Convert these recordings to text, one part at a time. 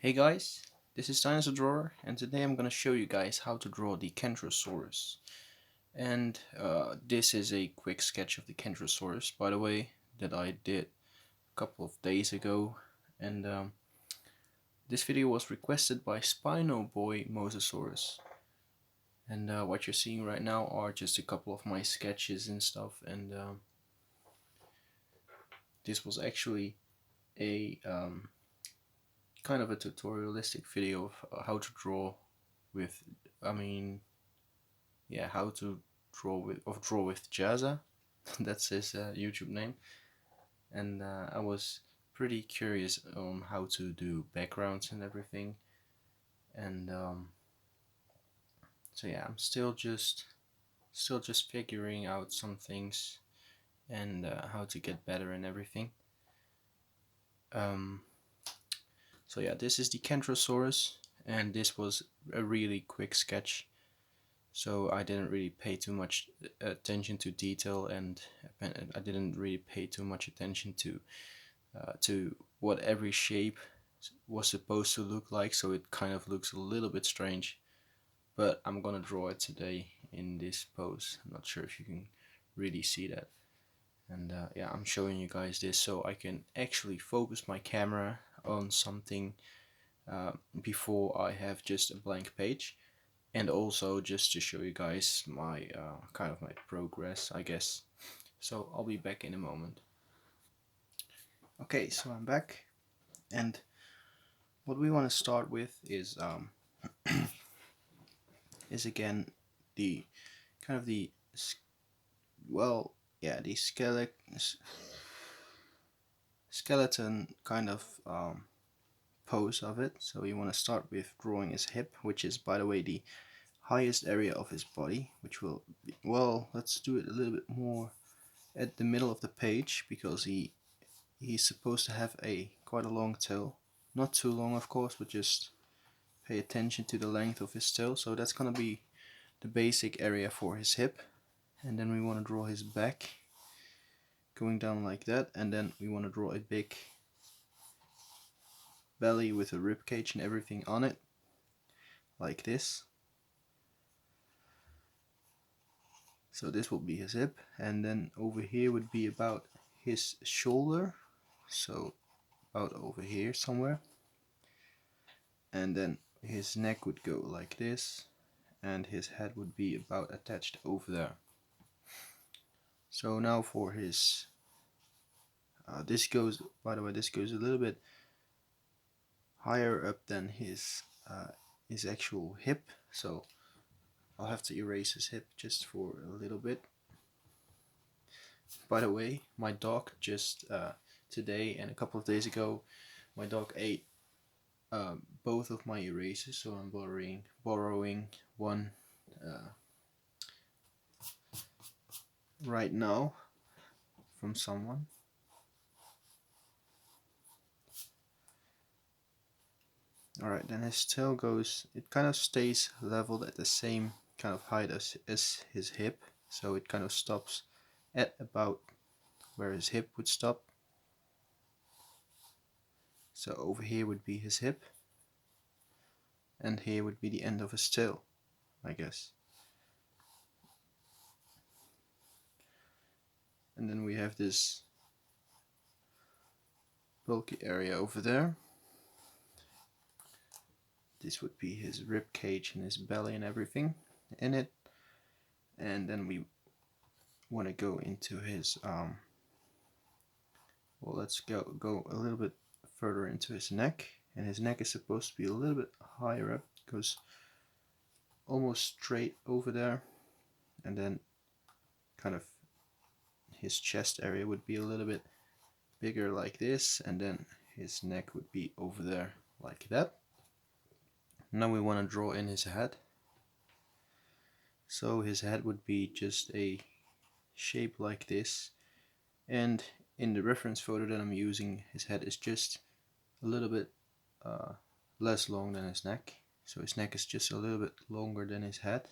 Hey guys, this is Dinosaur Drawer, and today I'm gonna show you guys how to draw the Kentrosaurus. And this is a quick sketch of the Kentrosaurus, by the way, that I did a couple of days ago. And this video was requested by Spino Boy Mosasaurus. And what you're seeing right now are just a couple of my sketches and stuff. And this was actually a kind of a tutorialistic video of how to draw with, I mean, yeah, how to draw with Jazza. That's his YouTube name. And I was pretty curious on how to do backgrounds and everything. And so yeah, I'm still just figuring out some things and how to get better and everything. Um, so yeah, this is the Kentrosaurus, and this was a really quick sketch. So I didn't really pay too much attention to detail, and I didn't really pay too much attention to what every shape was supposed to look like. So it kind of looks a little bit strange, but I'm gonna draw it today in this pose. I'm not sure if you can really see that. And yeah, I'm showing you guys this so I can actually focus my camera on something before I have just a blank page, and also just to show you guys my kind of my progress, I guess. So I'll be back in a moment. Okay, so I'm back, and what we want to start with is again the kind of the well, yeah, the skeleton kind of pose of it. So we want to start with drawing his hip, which is, by the way, the highest area of his body, which will be, well, let's do it a little bit more at the middle of the page, because he's supposed to have a quite a long tail. Not too long, of course, but just pay attention to the length of his tail. So that's gonna be the basic area for his hip. And then we want to draw his back going down like that, and then we want to draw a big belly with a rib cage and everything on it, like this. So this will be his hip, and then over here would be about his shoulder, so about over here somewhere. And then his neck would go like this, and his head would be about attached over there. So now for his this goes, by the way, this goes a little bit higher up than his actual hip, so I'll have to erase his hip just for a little bit. By the way, my dog just today and a couple of days ago, my dog ate both of my erasers, so I'm borrowing one right now from someone. Alright, then his tail goes, it kind of stays leveled at the same kind of height as his hip, so it kind of stops at about where his hip would stop. So over here would be his hip, and here would be the end of his tail, I guess. And then we have this bulky area over there. This would be his rib cage and his belly and everything in it. And then we want to go into his well, let's go a little bit further into his neck, and his neck is supposed to be a little bit higher up, goes almost straight over there, and then kind of his chest area would be a little bit bigger like this, and then his neck would be over there like that. Now we want to draw in his head. So his head would be just a shape like this, and in the reference photo that I'm using, his head is just a little bit less long than his neck. So his neck is just a little bit longer than his head.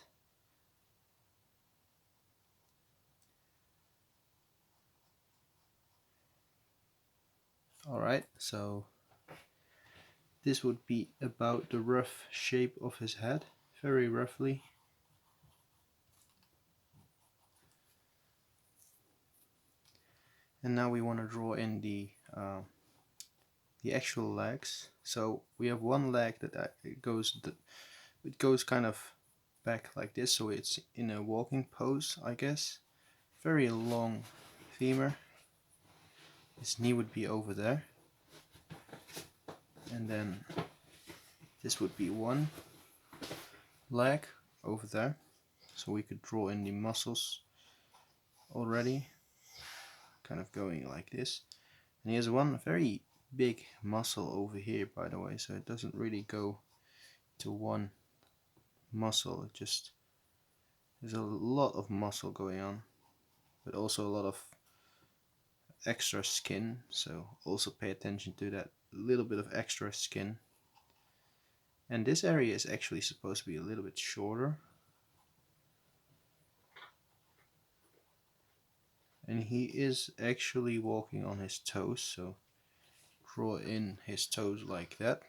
Alright, so this would be about the rough shape of his head, very roughly. And now we want to draw in the actual legs. So we have one leg that it goes kind of back like this, so it's in a walking pose, I guess. Very long femur. His knee would be over there, and then this would be one leg over there. So we could draw in the muscles already, kind of going like this. And he has one very big muscle over here, by the way, so it doesn't really go to one muscle, it just there's a lot of muscle going on, but also a lot of extra skin, so also pay attention to that little bit of extra skin. And this area is actually supposed to be a little bit shorter, and he is actually walking on his toes, so draw in his toes like that.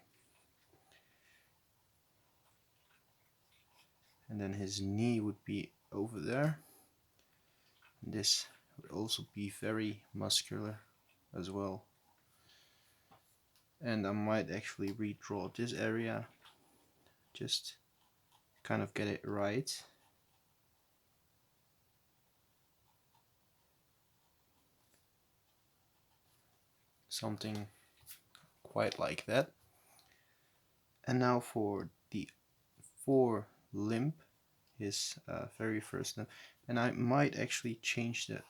And then his knee would be over there. And this would also be very muscular as well. And I might actually redraw this area, just kind of get it right. Something quite like that. And now for the forelimb, his very first limb, and I might actually change the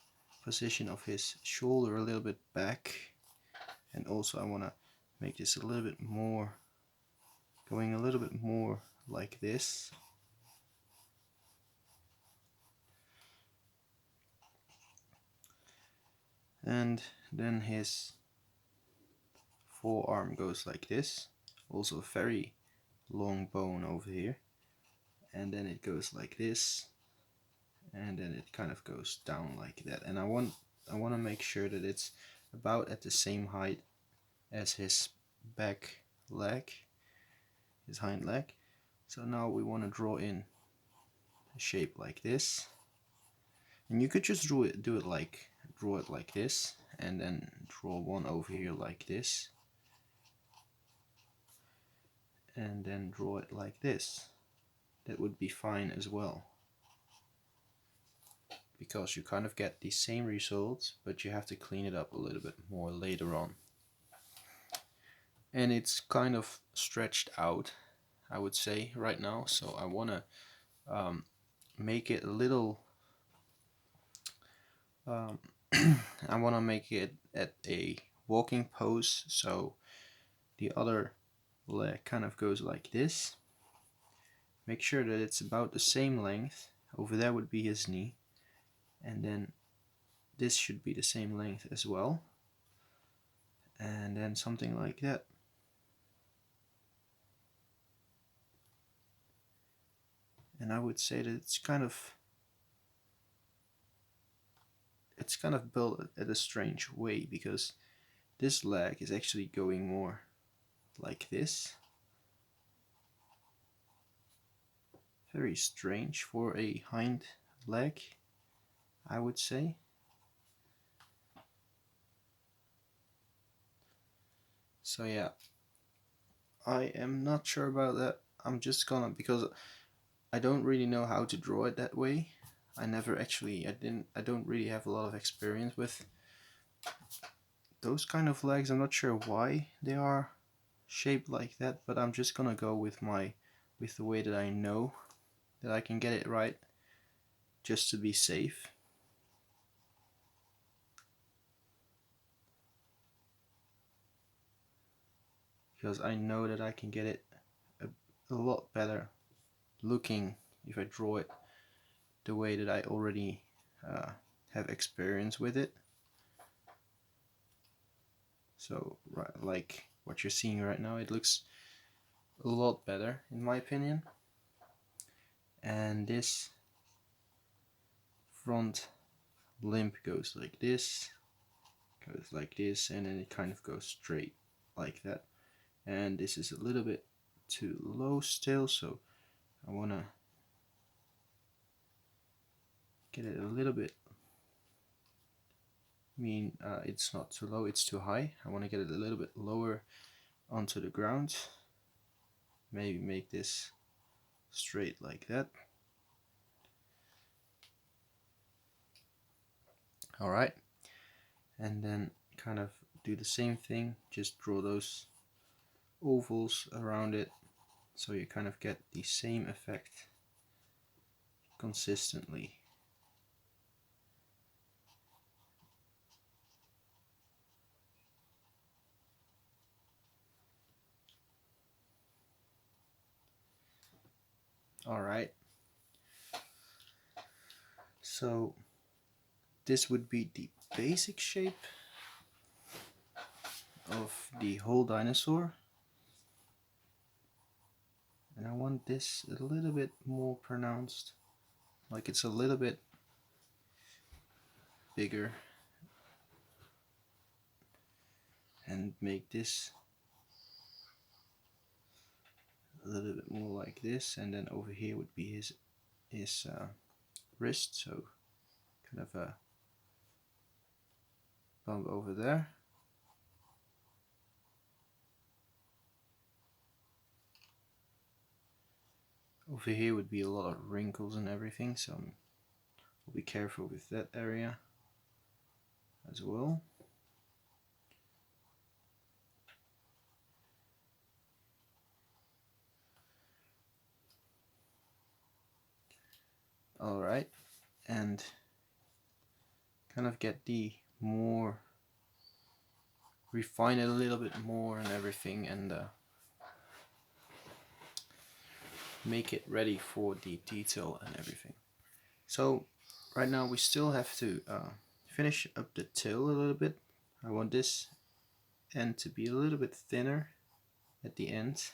position of his shoulder a little bit back, and also I want to make this a little bit more, going a little bit more like this. And then his forearm goes like this, also a very long bone over here, and then it goes like this, and then it kind of goes down like that. And I want to make sure that it's about at the same height as his back leg, his hind leg. So now we want to draw in a shape like this, and you could just draw it like this, and then draw one over here like this, and then draw it like this. That would be fine as well, because you kind of get the same results, but you have to clean it up a little bit more later on. And it's kind of stretched out, I would say, right now, so I want to make it a little I want to make it at a walking pose, so the other leg kind of goes like this. Make sure that it's about the same length. Over there would be his knee, and then this should be the same length as well, and then something like that. And I would say that it's kind of built at a strange way, because this leg is actually going more like this. Very strange for a hind leg, I would say. So yeah, I am not sure about that. I'm just gonna, because I don't really know how to draw it that way. I don't really have a lot of experience with those kind of legs. I'm not sure why they are shaped like that, but I'm just gonna go with the way that I know that I can get it right, just to be safe. Because I know that I can get it a lot better looking if I draw it the way that I already have experience with it. So like what you're seeing right now, it looks a lot better in my opinion. And this front limb goes like this, and then it kind of goes straight like that. and this is a little bit too low still, so I want to get it a little bit, it's not too low, it's too high. I want to get it a little bit lower onto the ground. Maybe make this straight like that. Alright, and then kind of do the same thing, just draw those ovals around it so you kind of get the same effect consistently. Alright, so this would be the basic shape of the whole dinosaur, and I want this a little bit more pronounced, like it's a little bit bigger, and make this a little bit more like this, and then over here would be his wrist, so kind of a bump over there. Over here would be a lot of wrinkles and everything, so we'll be careful with that area as well. Alright, and kind of get the more, refine it a little bit more and everything, and make it ready for the detail and everything. So right now we still have to finish up the tail a little bit. I want this end to be a little bit thinner at the end,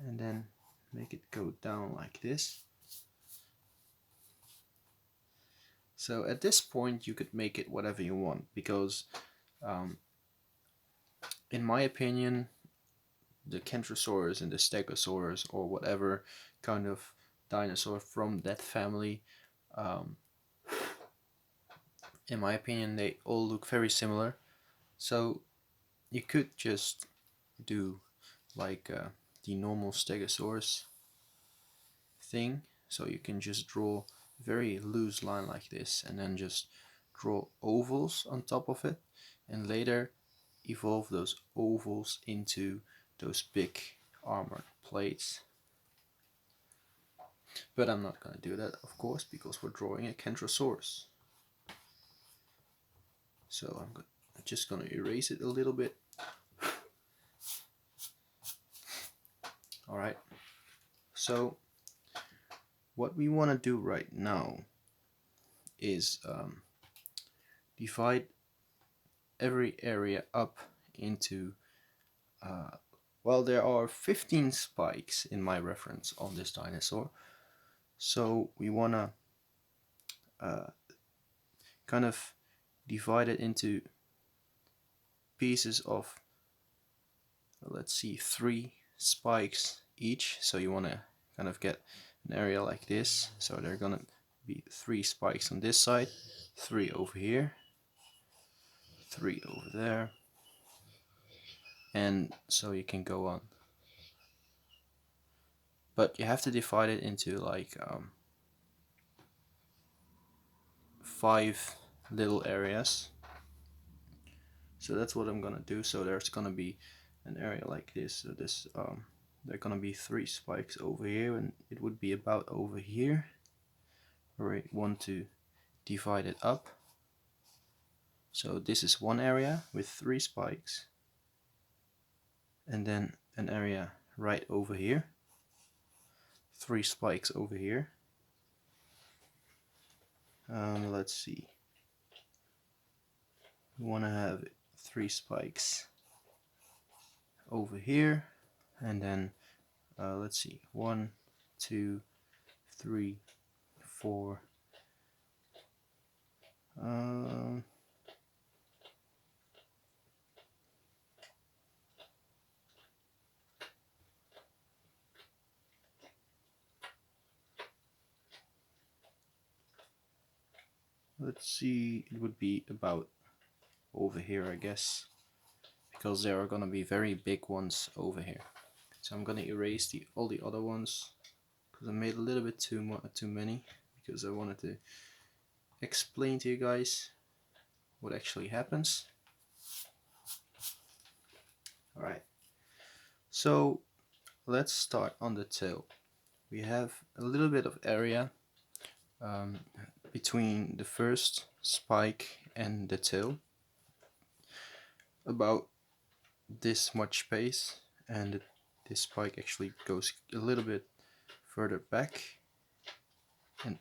and then make it go down like this. So at this point you could make it whatever you want, because in my opinion the Kentrosaurus and the Stegosaurus, or whatever kind of dinosaur from that family, in my opinion they all look very similar. So you could just do like the normal Stegosaurus thing, so you can just draw a very loose line like this, and then just draw ovals on top of it, and later evolve those ovals into those big armored plates. But I'm not going to do that, of course, because we're drawing a Kentrosaurus. So I'm just going to erase it a little bit. Alright, so what we want to do right now is divide every area up into well, there are 15 spikes in my reference on this dinosaur, so we want to kind of divide it into pieces of, let's see, 3 spikes each. So you want to kind of get an area like this, so there are gonna be 3 spikes on this side, 3 over here, 3 over there, and so you can go on. But you have to divide it into like 5 little areas. So that's what I'm gonna do. So there's gonna be an area like this. So this there are gonna be 3 spikes over here, and it would be about over here where we want to divide it up. So this is one area with 3 spikes, and then an area right over here, 3 spikes over here. Let's see, we want to have 3 spikes over here, and then let's see, 1, 2, 3, 4, let's see, it would be about over here, I guess, because there are gonna be very big ones over here. So I'm gonna erase all the other ones because I made a little bit too many, because I wanted to explain to you guys what actually happens. Alright, so let's start on the tail. We have a little bit of area between the first spike and the tail, about this much space, and this spike actually goes a little bit further back. And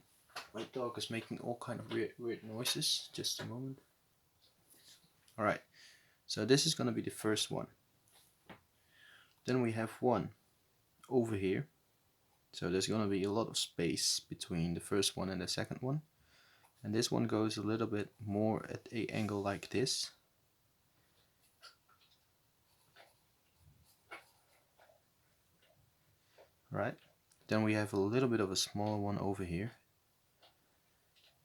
my dog is making all kind of weird noises. Just a moment. Alright, so this is going to be the first one. Then we have one over here. So there's going to be a lot of space between the first one and the second one. And this one goes a little bit more at an angle like this. Right. Then we have a little bit of a smaller one over here.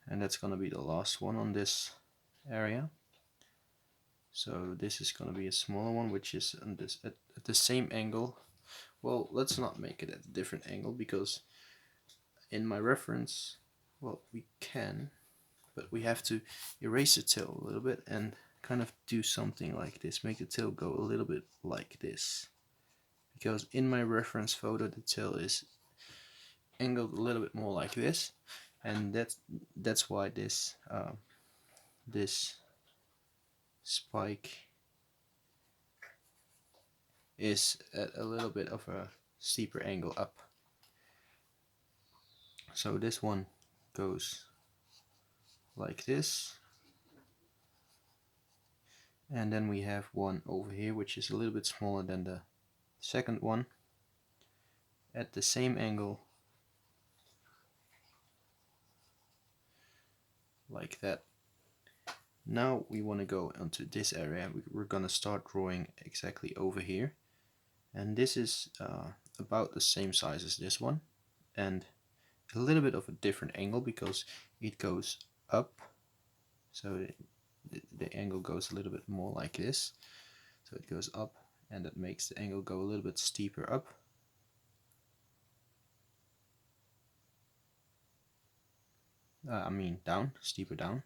And that's going to be the last one on this area. So this is going to be a smaller one, which is on this at the same angle. Well, let's not make it at a different angle, because in my reference, well, we can, but we have to erase the tail a little bit and kind of do something like this. Make the tail go a little bit like this, because in my reference photo the tail is angled a little bit more like this, and that's why this this spike is at a little bit of a steeper angle up. So this one goes like this, and then we have one over here which is a little bit smaller than the second one, at the same angle like that. Now we want to go into this area. We're gonna start drawing exactly over here, and this is about the same size as this one, and a little bit of a different angle because it goes up. So the angle goes a little bit more like this. So it goes up, and that makes the angle go a little bit steeper up. I mean down, steeper down.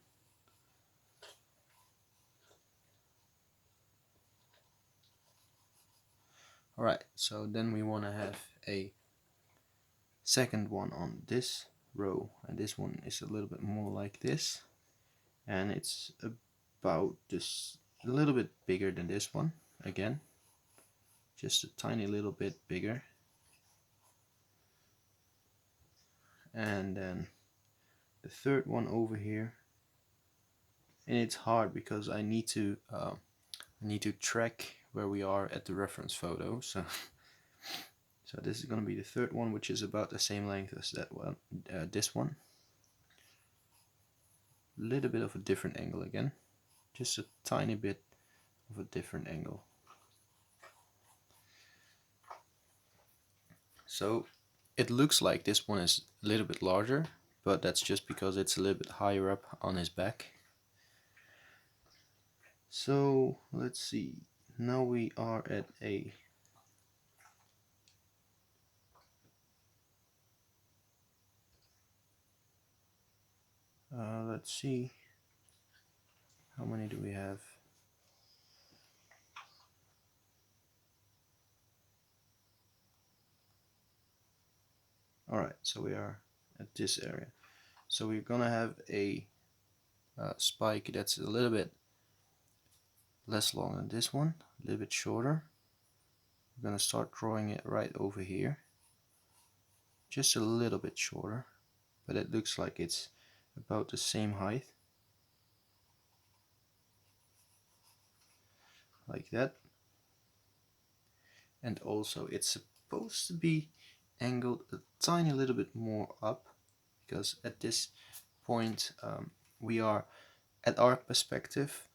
Alright, so then we want to have a second one on this row, and this one is a little bit more like this, and it's about this, a little bit bigger than this one, again, just a tiny little bit bigger. And then the third one over here, and it's hard because I need to track where we are at the reference photo. So this is going to be the third one, which is about the same length as that one, this one. A little bit of a different angle again, just a tiny bit of a different angle. So it looks like this one is a little bit larger, but that's just because it's a little bit higher up on his back. So let's see, now we are at a let's see, how many do we have? Alright, so we are at this area. So we're gonna have a spike that's a little bit less long than this one, a little bit shorter. We're gonna start drawing it right over here, just a little bit shorter, but it looks like it's about the same height, like that. And also it's supposed to be angled a tiny little bit more up, because at this point we are at our perspective,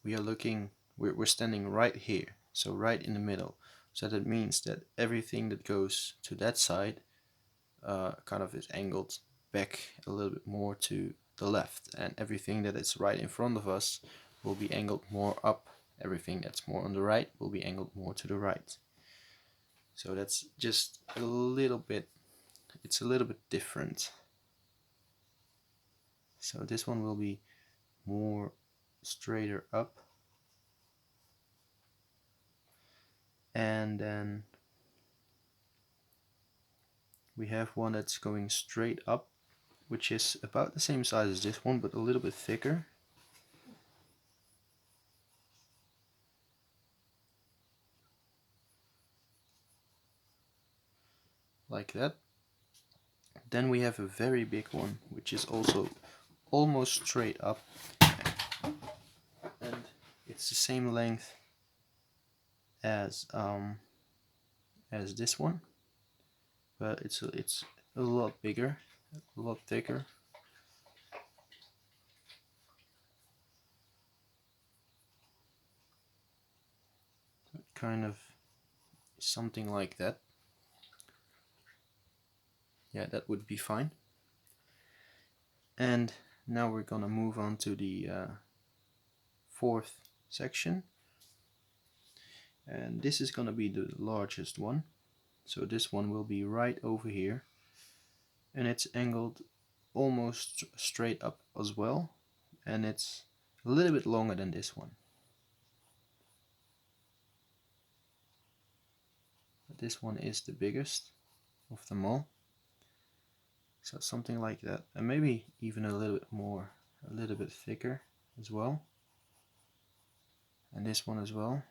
we are looking, we're standing right here, so right in the middle. So that means that everything that goes to that side kind of is angled back a little bit more to the left, and everything that is right in front of us will be angled more up. Everything that's more on the right will be angled more to the right. So that's just a little bit, it's a little bit different. So this one will be more straighter up, and then we have one that's going straight up, which is about the same size as this one but a little bit thicker. Like that. Then we have a very big one, which is also almost straight up, and it's the same length as this one, but it's a lot bigger, a lot thicker. Kind of something like that. Yeah, that would be fine. And now we're gonna move on to the fourth section, and this is gonna be the largest one. So this one will be right over here, and it's angled almost straight up as well, and it's a little bit longer than this one. But this one is the biggest of them all. So something like that, and maybe even a little bit more, a little bit thicker as well. And this one as well.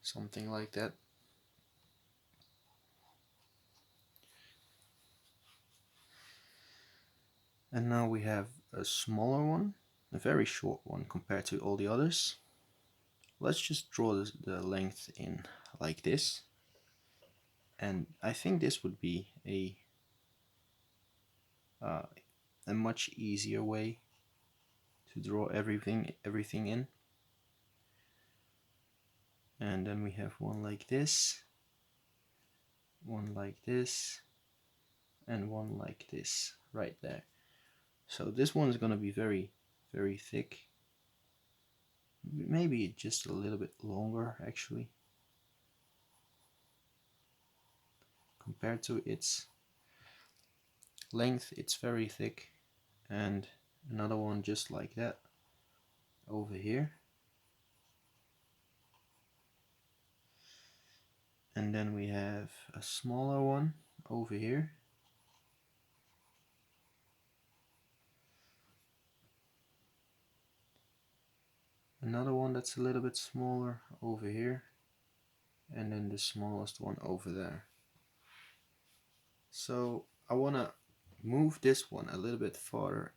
Something like that. And now we have a smaller one, a very short one compared to all the others. Let's just draw the length in like this. And I think this would be a much easier way to draw everything in. And then we have one like this, one like this, and one like this right there. So this one is going to be very, very thick. Maybe just a little bit longer actually, compared to its length. It's very thick. And another one just like that over here. And then we have a smaller one over here. Another one that's a little bit smaller over here. And then the smallest one over there. So I want to move this one a little bit farther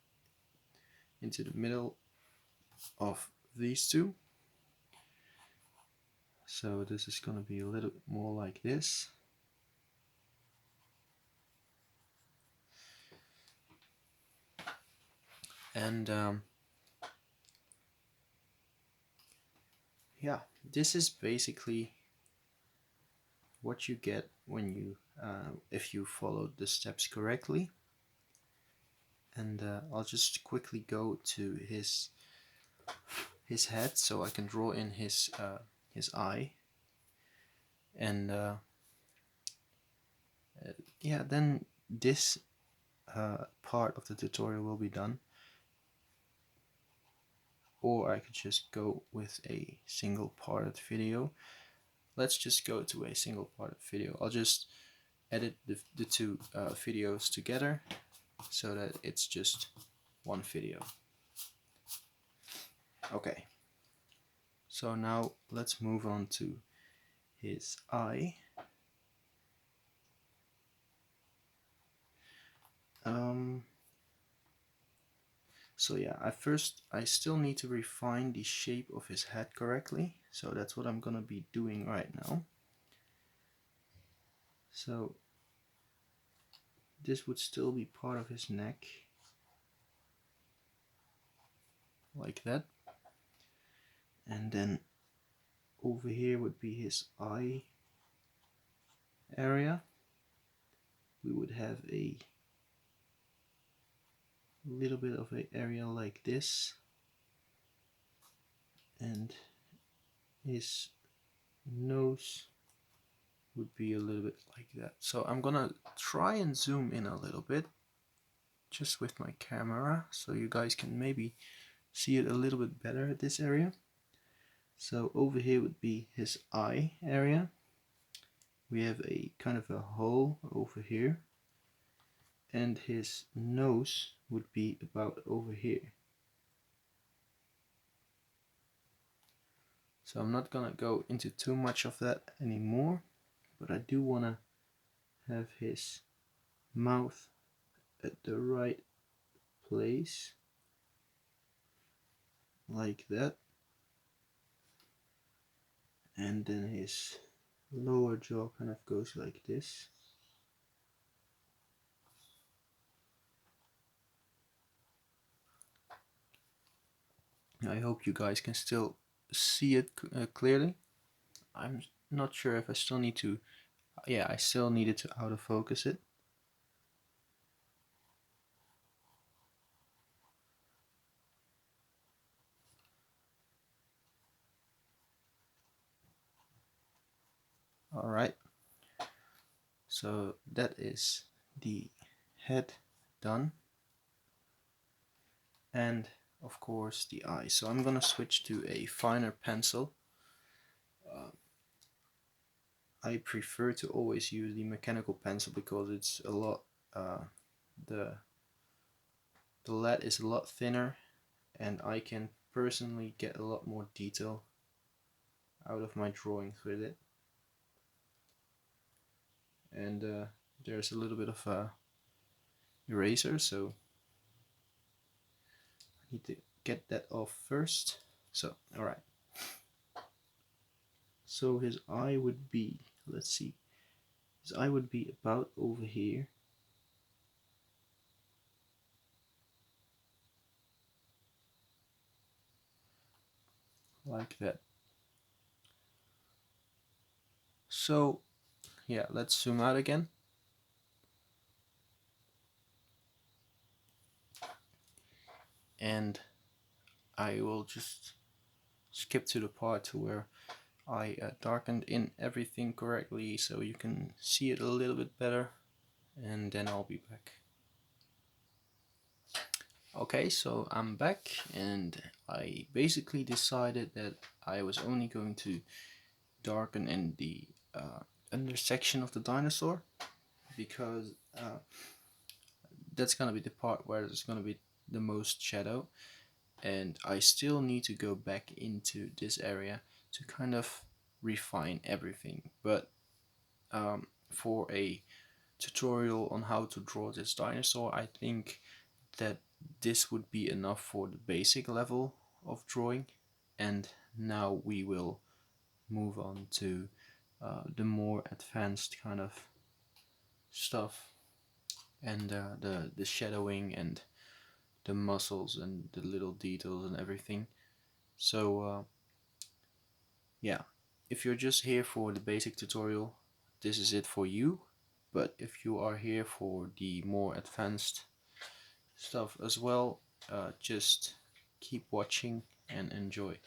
into the middle of these two. So this is going to be a little bit more like this. And yeah, this is basically what you get when you if you follow the steps correctly. And I'll just quickly go to his head so I can draw in his eye. And yeah, then this part of the tutorial will be done. Or I could just go with a single parted video. Let's just go to a single parted video. I'll just edit the two videos together so that it's just one video. Okay, so now let's move on to his eye. So yeah, I still need to refine the shape of his head correctly. So that's what I'm gonna be doing right now. So this would still be part of his neck, like that. And then over here would be his eye area. We would have a a little bit of an area like this, and his nose would be a little bit like that. So I'm gonna try and zoom in a little bit just with my camera so you guys can maybe see it a little bit better at this area. So over here would be his eye area. We have a kind of a hole over here, and his nose would be about over here. So I'm not gonna go into too much of that anymore, but I do wanna have his mouth at the right place, like that, and then his lower jaw kind of goes like this. I hope you guys can still see it clearly. I'm not sure if I still need to, yeah, I still needed to autofocus it. Alright, so that is the head done, and of course the eye. So I'm gonna switch to a finer pencil. I prefer to always use the mechanical pencil because it's a lot, the lead is a lot thinner, and I can personally get a lot more detail out of my drawings with it. And there's a little bit of a eraser, so I need to get that off first. So alright, so his eye would be, let's see, his eye would be about over here, like that. So yeah, let's zoom out again. And I will just skip to the part to where I darkened in everything correctly so you can see it a little bit better, and then I'll be back. Okay, so I'm back, and I basically decided that I was only going to darken in the under section of the dinosaur, because that's gonna be the part where there's gonna be the most shadow, and I still need to go back into this area to kind of refine everything. But for a tutorial on how to draw this dinosaur, I think that this would be enough for the basic level of drawing, and now we will move on to the more advanced kind of stuff, and the shadowing and the muscles and the little details and everything. So yeah, if you're just here for the basic tutorial, this is it for you. But if you are here for the more advanced stuff as well, just keep watching and enjoy.